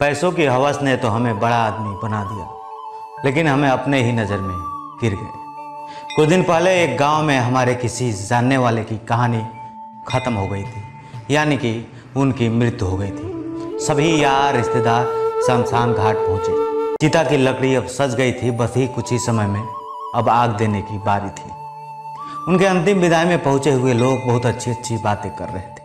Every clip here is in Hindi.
पैसों की हवस ने तो हमें बड़ा आदमी बना दिया, लेकिन हमें अपने ही नज़र में गिर गए। कुछ दिन पहले एक गांव में हमारे किसी जानने वाले की कहानी ख़त्म हो गई थी, यानी कि उनकी मृत्यु हो गई थी। सभी यार रिश्तेदार शमशान घाट पहुँचे। चिता की लकड़ी अब सज गई थी, बस ही कुछ ही समय में अब आग देने की बारी थी। उनके अंतिम विदाई में पहुंचे हुए लोग बहुत अच्छी अच्छी बातें कर रहे थे।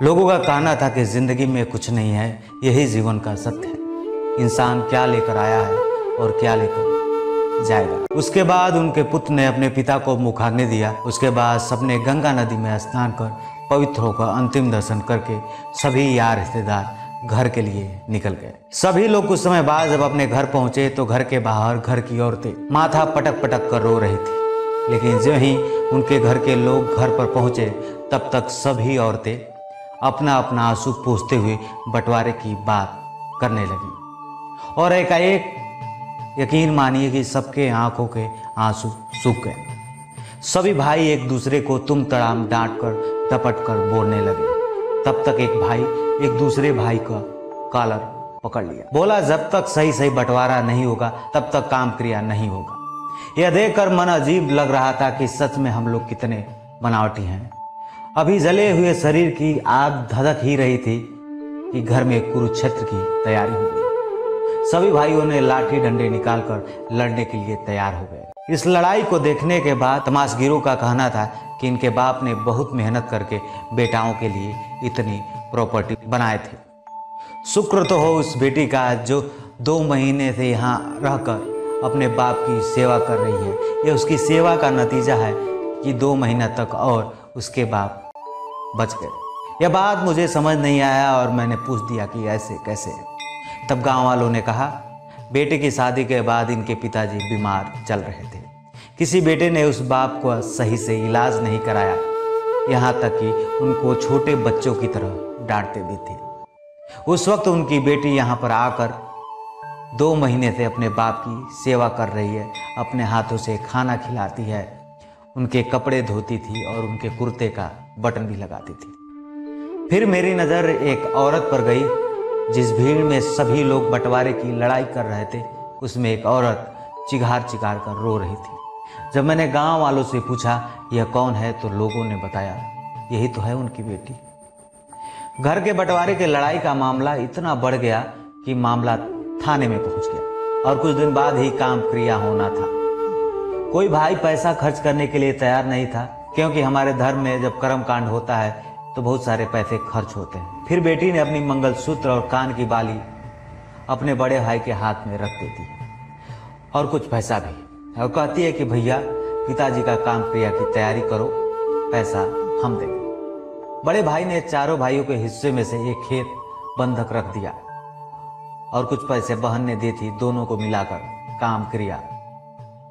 लोगों का कहना था कि जिंदगी में कुछ नहीं है, यही जीवन का सत्य है। इंसान क्या लेकर आया है और क्या लेकर जाएगा। उसके बाद उनके पुत्र ने अपने पिता को मुखाग्नि दिया। उसके बाद सबने गंगा नदी में स्नान कर पवित्र होकर अंतिम दर्शन करके सभी यार रिश्तेदार घर के लिए निकल गए। सभी लोग कुछ समय बाद जब अपने घर पहुंचे तो घर के बाहर घर की औरतें माथा पटक पटक कर रो रही थी। लेकिन जो ही उनके घर के लोग घर पर पहुंचे तब तक सभी औरतें अपना अपना आंसू पोंछते हुए बंटवारे की बात करने लगी और एकाएक यकीन मानिए कि सबके आंखों के आंसू सूख गए। सभी भाई एक दूसरे को तुम तड़ाम डांट कर टपट कर बोलने लगे। तब तक एक भाई एक दूसरे भाई का कॉलर पकड़ लिया, बोला जब तक सही सही बंटवारा नहीं होगा तब तक काम क्रिया नहीं होगा। यह देखकर मन अजीब लग रहा था कि सच में हम लोग कितने बनावटी हैं। अभी जले हुए शरीर की आग धधक ही रही थी कि घर में कुरुक्षेत्र की तैयारी हो गई। सभी भाइयों ने लाठी डंडे निकालकर लड़ने के लिए तैयार हो गए। इस लड़ाई को देखने के बाद तमाशगीरों का कहना था कि इनके बाप ने बहुत मेहनत करके बेटाओं के लिए इतनी प्रॉपर्टी बनाए थे। शुक्र तो हो उस बेटी का जो 2 महीने से यहाँ रहकर अपने बाप की सेवा कर रही है। यह उसकी सेवा का नतीजा है कि 2 महीना तक और उसके बाप बच गए। यह बात मुझे समझ नहीं आया और मैंने पूछ दिया कि ऐसे कैसे। तब गांव वालों ने कहा बेटे की शादी के बाद इनके पिताजी बीमार चल रहे थे। किसी बेटे ने उस बाप को सही से इलाज नहीं कराया, यहाँ तक कि उनको छोटे बच्चों की तरह डांटते भी थे। उस वक्त उनकी बेटी यहाँ पर आकर 2 महीने से अपने बाप की सेवा कर रही है, अपने हाथों से खाना खिलाती है, उनके कपड़े धोती थी और उनके कुर्ते का बटन भी लगाती थी। फिर मेरी नज़र एक औरत पर गई। जिस भीड़ में सभी लोग बंटवारे की लड़ाई कर रहे थे उसमें एक औरत चिघार चिघार कर रो रही थी। जब मैंने गांव वालों से पूछा यह कौन है तो लोगों ने बताया यही तो है उनकी बेटी। घर के बंटवारे के लड़ाई का मामला इतना बढ़ गया कि मामला थाने में पहुंच गया और कुछ दिन बाद ही काम क्रिया होना था। कोई भाई पैसा खर्च करने के लिए तैयार नहीं था, क्योंकि हमारे धर्म में जब कर्म कांड होता है तो बहुत सारे पैसे खर्च होते हैं। फिर बेटी ने अपनी मंगलसूत्र और कान की बाली अपने बड़े भाई के हाथ में रख देती है और कुछ पैसा भी, और कहती है कि भैया पिताजी का काम क्रिया की तैयारी करो, पैसा हम देंगे। बड़े भाई ने चारों भाइयों के हिस्से में से एक खेत बंधक रख दिया और कुछ पैसे बहन ने दी थी। दोनों को मिलाकर काम क्रिया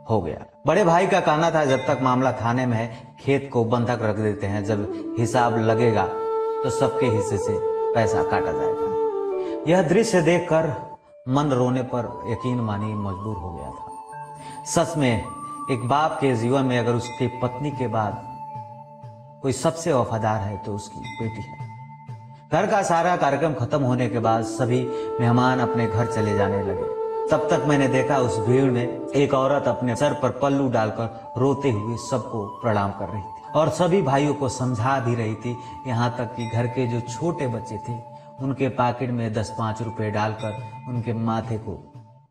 हो गया। बड़े भाई का कहना था जब तक मामला थाने में है खेत को बंधक रख देते हैं, जब हिसाब लगेगा तो सबके हिस्से से पैसा काटा जाएगा। यह दृश्य देखकर मन रोने पर यकीन मानिए मजबूर हो गया था। सच में एक बाप के जीवन में अगर उसकी पत्नी के बाद कोई सबसे वफादार है तो उसकी बेटी है। घर का सारा कार्यक्रम खत्म होने के बाद सभी मेहमान अपने घर चले जाने लगे। तब तक मैंने देखा उस भीड़ में एक औरत अपने सर पर पल्लू डालकर रोते हुए सबको प्रणाम कर रही थी और सभी भाइयों को समझा भी रही थी। यहाँ तक कि घर के जो छोटे बच्चे थे उनके पॉकेट में 10-5 रुपए डालकर उनके माथे को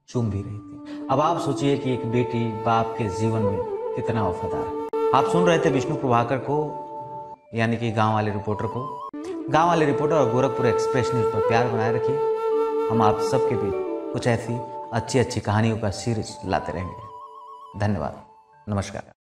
चूम भी रही थी। अब आप सोचिए कि एक बेटी बाप के जीवन में कितना वफादार है। आप सुन रहे थे विष्णु प्रभाकर को, यानी कि गाँव वाले रिपोर्टर को। गाँव वाले रिपोर्टर और गोरखपुर एक्सप्रेस न्यूज पर प्यार बनाए रखिए। हम आप सबके बीच कुछ ऐसी अच्छी अच्छी कहानियों का सीरीज लाते रहेंगे। धन्यवाद, नमस्कार।